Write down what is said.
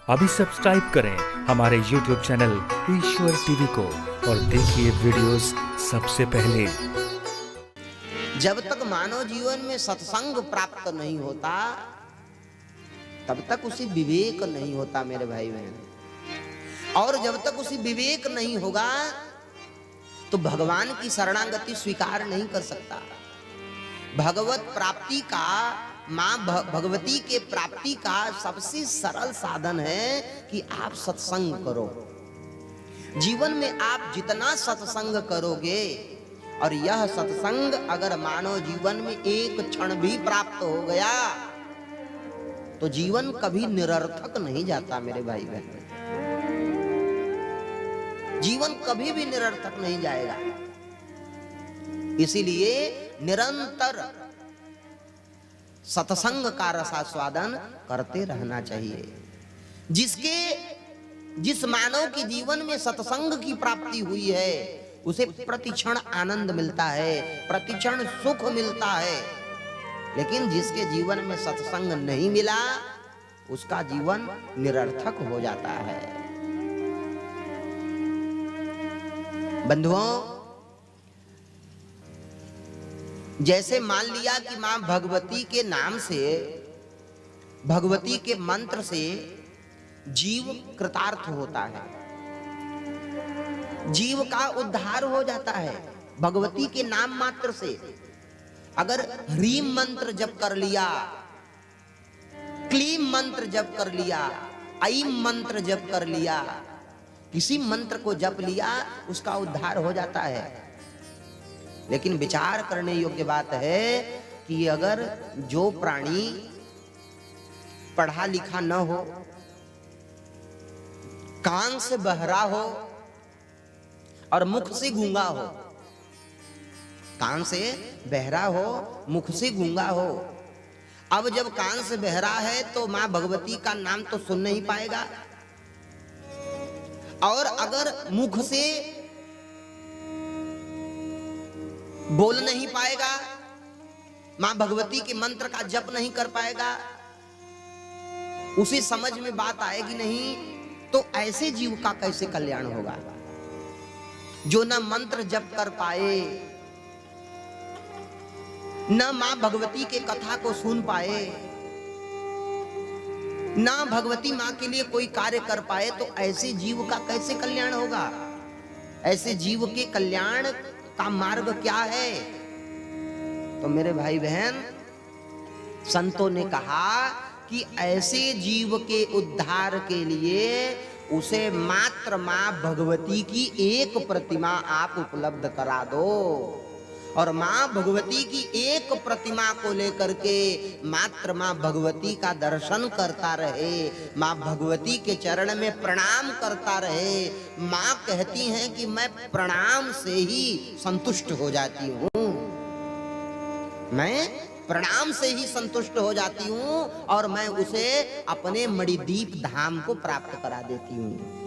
अभी सब्सक्राइब करें हमारे YouTube चैनल ईश्वर टीवी को और देखिए वीडियोस सबसे पहले। जब तक मानव जीवन में सत्संग प्राप्त नहीं होता तब तक उसे विवेक नहीं होता मेरे भाई बहन। और जब तक उसे विवेक नहीं होगा तो भगवान की शरणागति स्वीकार नहीं कर सकता। भगवत प्राप्ति का, मां भगवती के प्राप्ति का सबसे सरल साधन है कि आप सत्संग करो। जीवन में आप जितना सत्संग करोगे, और यह सत्संग अगर मानव जीवन में एक क्षण भी प्राप्त हो गया तो जीवन कभी निरर्थक नहीं जाता मेरे भाई बहन। जीवन कभी भी निरर्थक नहीं जाएगा। इसीलिए निरंतर सत्संग का रसास्वादन करते रहना चाहिए। जिस मानव के जीवन में सत्संग की प्राप्ति हुई है उसे प्रतिक्षण आनंद मिलता है, प्रतिक्षण सुख मिलता है। लेकिन जिसके जीवन में सत्संग नहीं मिला उसका जीवन निरर्थक हो जाता है। बंधुओं, जैसे मान लिया कि मां भगवती के नाम से, भगवती के मंत्र से जीव कृतार्थ होता है, जीव का उद्धार हो जाता है भगवती के नाम मात्र से। अगर ह्रीम मंत्र जप कर लिया, क्लीम मंत्र जप कर लिया, ऐम मंत्र जप कर लिया, किसी मंत्र को जप लिया उसका उद्धार हो जाता है। लेकिन विचार करने योग्य बात है कि अगर जो प्राणी पढ़ा लिखा न हो, कान से बहरा हो और मुख से गूंगा हो, कान से बहरा हो, मुख से गूंगा हो। अब जब कान से बहरा है तो मां भगवती का नाम तो सुन नहीं पाएगा, और अगर मुख से बोल नहीं पाएगा, मां भगवती के मंत्र का जप नहीं कर पाएगा, उसे समझ में बात आएगी नहीं, तो ऐसे जीव का कैसे कल्याण होगा जो न मंत्र जप कर पाए, न मां भगवती के कथा को सुन पाए, न भगवती मां के लिए कोई कार्य कर पाए, तो ऐसे जीव का कैसे कल्याण होगा? ऐसे जीव के कल्याण का मार्ग क्या है? तो मेरे भाई बहन, संतों ने कहा कि ऐसे जीव के उद्धार के लिए उसे मात्र मां भगवती की एक प्रतिमा आप उपलब्ध करा दो, और मां भगवती की एक प्रतिमा को लेकर के मात्र मां भगवती का दर्शन करता रहे, मां भगवती के चरण में प्रणाम करता रहे। मां कहती हैं कि मैं प्रणाम से ही संतुष्ट हो जाती हूँ, मैं प्रणाम से ही संतुष्ट हो जाती हूँ, और मैं उसे अपने मणिदीप धाम को प्राप्त करा देती हूँ।